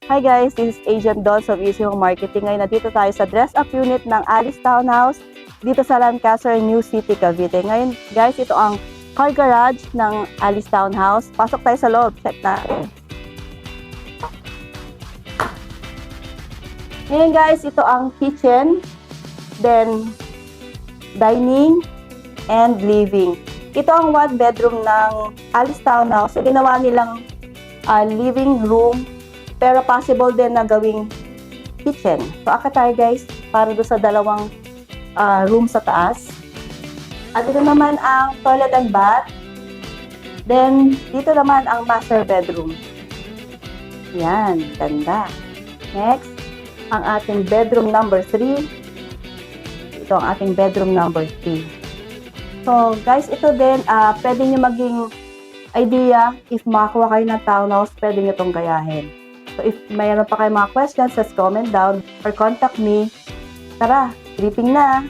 Hi guys, this is Agent Dolls of Easy Home Marketing. Ngayon, nandito tayo sa dress-up unit ng Alice Townhouse dito sa Lancaster, New City, Cavite. Ngayon guys, ito ang car garage ng Alice Townhouse. Pasok tayo sa loob. Check natin. Ngayon guys, ito ang kitchen, then dining, and living. Ito ang one bedroom ng Alice Townhouse. So, ginawa nilang living room, pero possible din na gawing kitchen. So, akit tayo guys, para doon sa dalawang room sa taas. At ito naman ang toilet and bath. Then, dito naman ang master bedroom. Yan, ganda. Next, ang ating bedroom number 3. Ito ang ating bedroom number 3. So, guys, ito din, pwede nyo maging idea if makakuha kayo ng townhouse, pwede nyo itong gayahin. So, if mayroon pa kayo mga questions, just comment down or contact me. Tara, tripping na!